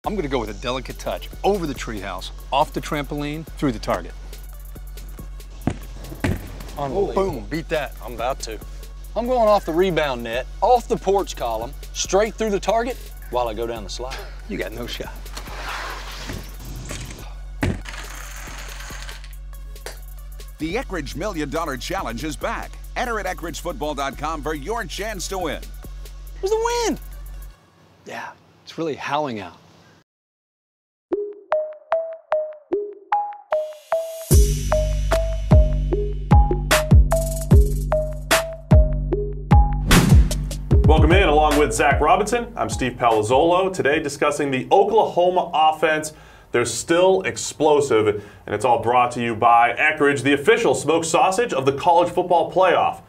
I'm going to go with a delicate touch over the treehouse, off the trampoline, through the target. Oh, boom, beat that. I'm about to. I'm going off the rebound net, off the porch column, straight through the target while I go down the slide. You got no shot. The Eckridge $1 Million Challenge is back. Enter at EckridgeFootball.com for your chance to win. Where's the wind? Yeah, it's really howling out. Welcome in, along with Zach Robinson. I'm Steve Palazzolo. Today discussing the Oklahoma offense. They're still explosive, and it's all brought to you by Eckridge, the official smoked sausage of the college football playoff.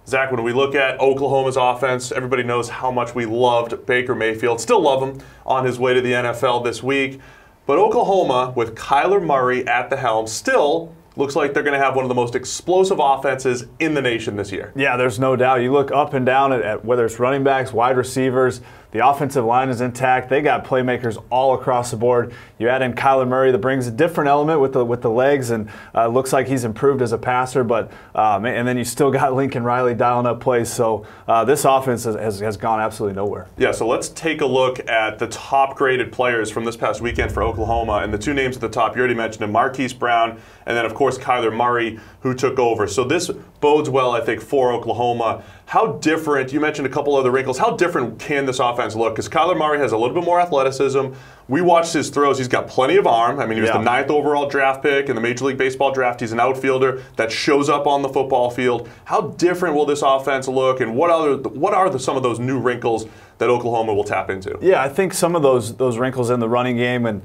Zach, when we look at Oklahoma's offense, everybody knows how much we loved Baker Mayfield. Still love him on his way to the NFL this week. But Oklahoma, with Kyler Murray at the helm, still looks like they're going to have one of the most explosive offenses in the nation this year. Yeah, there's no doubt. You look up and down at whether it's running backs, wide receivers, the offensive line is intact. They got playmakers all across the board. You add in Kyler Murray that brings a different element with the legs, and looks like he's improved as a passer. But and then you still got Lincoln Riley dialing up plays. So this offense has gone absolutely nowhere. Yeah, so let's take a look at the top-graded players from this past weekend for Oklahoma. And the two names at the top, you already mentioned them, Marquise Brown, and then, of course, Kyler Murray, who took over. So this bodes well, I think, for Oklahoma. How different, you mentioned a couple other wrinkles, how different can this offense look? Because Kyler Murray has a little bit more athleticism. We watched his throws. He's got plenty of arm. I mean, he was the 9th overall draft pick in the Major League Baseball draft. He's an outfielder that shows up on the football field. How different will this offense look, and what are some of those new wrinkles that Oklahoma will tap into? Yeah, I think some of those wrinkles in the running game, and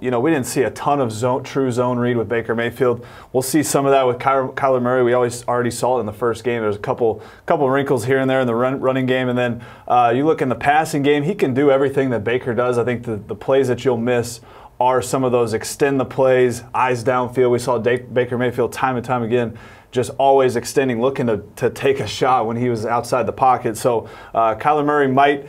we didn't see a ton of true zone read with Baker Mayfield. We'll see some of that with Kyler Murray. We already saw it in the first game. There's a couple wrinkles here and there in the running game, and then you look in the passing game. He can do everything that Baker does. I think the plays that you'll miss are some of those extend the plays, eyes downfield. We saw Baker Mayfield time and time again just always extending, looking to take a shot when he was outside the pocket. So Kyler Murray might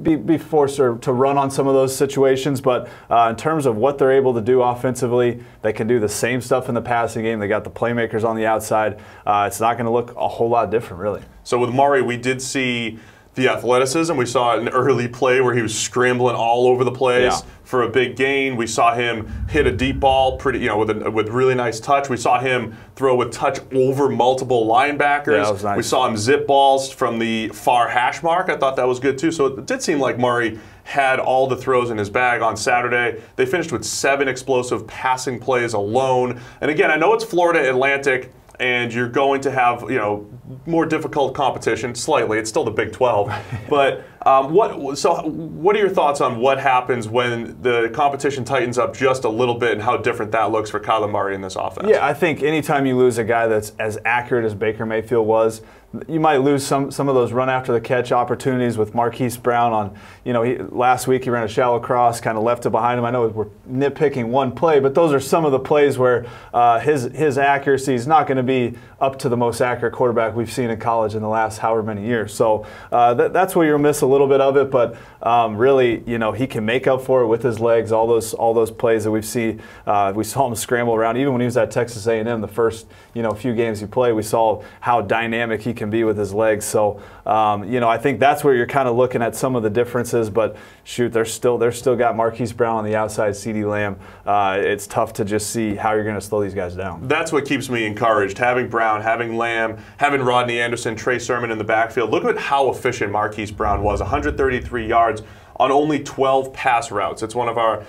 be forced to run on some of those situations, but in terms of what they're able to do offensively, they can do the same stuff in the passing game. They got the playmakers on the outside. It's not going to look a whole lot different, really. So with Murray, we did see the athleticism. We saw an early play where he was scrambling all over the place for a big gain. We saw him hit a deep ball with really nice touch. We saw him throw with touch over multiple linebackers. Yeah, that was nice. We saw him zip balls from the far hash mark. I thought that was good too. So it did seem like Murray had all the throws in his bag on Saturday. They finished with 7 explosive passing plays alone. And again, I know it's Florida Atlantic, and you're going to have more difficult competition slightly. It's still the Big 12, but what are your thoughts on what happens when the competition tightens up just a little bit, and how different that looks for Kyler Murray in this offense? Yeah, I think anytime you lose a guy that's as accurate as Baker Mayfield was, you might lose some of those run after the catch opportunities with Marquise Brown on, last week he ran a shallow cross, kind of left it behind him. I know we're nitpicking one play, but those are some of the plays where his accuracy is not going to be up to the most accurate quarterback we've seen in college in the last however many years. So that's where you'll miss a little bit of it, but really, he can make up for it with his legs. All those plays that we saw him scramble around. Even when he was at Texas A&M, the first few games he played, we saw how dynamic he can be with his legs. So I think that's where you're kind of looking at some of the differences. But shoot, they're still got Marquise Brown on the outside, CeeDee Lamb. It's tough to just see how you're going to slow these guys down. That's what keeps me encouraged. Having Brown, having Lamb, having Rodney Anderson, Trey Sermon in the backfield. Look at how efficient Marquise Brown was. 133 yards on only 12 pass routes. It's one of our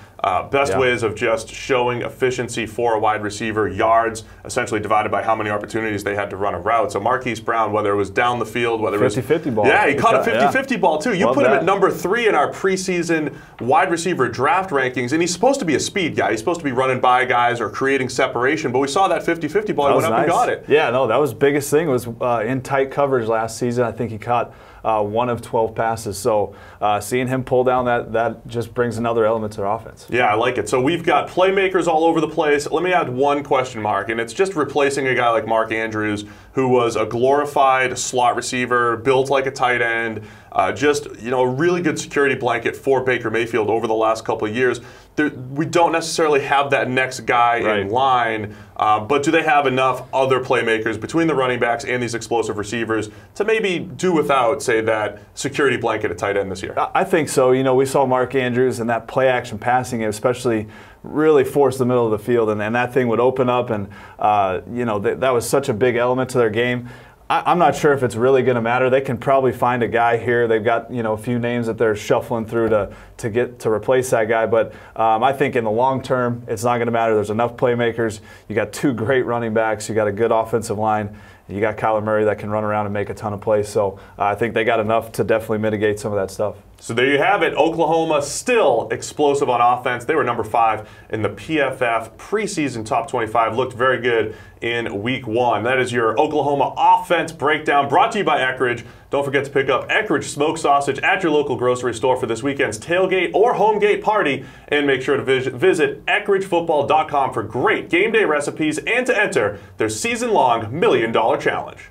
best ways of just showing efficiency for a wide receiver. Yards essentially divided by how many opportunities they had to run a route. So Marquise Brown, whether it was down the field, whether it was 50-50 ball. Yeah, he caught a 50-50 ball too. You Love put him that. at number 3 in our preseason wide receiver draft rankings, and he's supposed to be a speed guy. He's supposed to be running by guys or creating separation, but we saw that 50-50 ball. He went up and got it. Yeah, no, that was the biggest thing. It was in tight coverage last season. I think he caught 1 of 12 passes. So seeing him pull down, that just brings another element to their offense. Yeah, I like it. So we've got playmakers all over the place. Let me add one question mark, and it's just replacing a guy like Mark Andrews, who was a glorified slot receiver, built like a tight end. just a really good security blanket for Baker Mayfield over the last couple of years. We don't necessarily have that next guy in line, but do they have enough other playmakers between the running backs and these explosive receivers to maybe do without, say, that security blanket at tight end this year? I think so. We saw Mark Andrews and that play-action passing game especially really force the middle of the field, and that thing would open up, and that was such a big element to their game. I'm not sure if it's really going to matter. They can probably find a guy here. They've got a few names that they're shuffling through to get to replace that guy. But I think in the long term, it's not going to matter. There's enough playmakers. You got 2 great running backs. You got a good offensive line. You got Kyler Murray that can run around and make a ton of plays. So I think they got enough to definitely mitigate some of that stuff. So there you have it. Oklahoma still explosive on offense. They were number 5 in the PFF preseason top 25. Looked very good in week 1. That is your Oklahoma offense breakdown, brought to you by Eckridge. Don't forget to pick up Eckridge smoked sausage at your local grocery store for this weekend's tailgate or home gate party. And make sure to visit EckridgeFootball.com for great game day recipes and to enter their season-long $1 Million Challenge.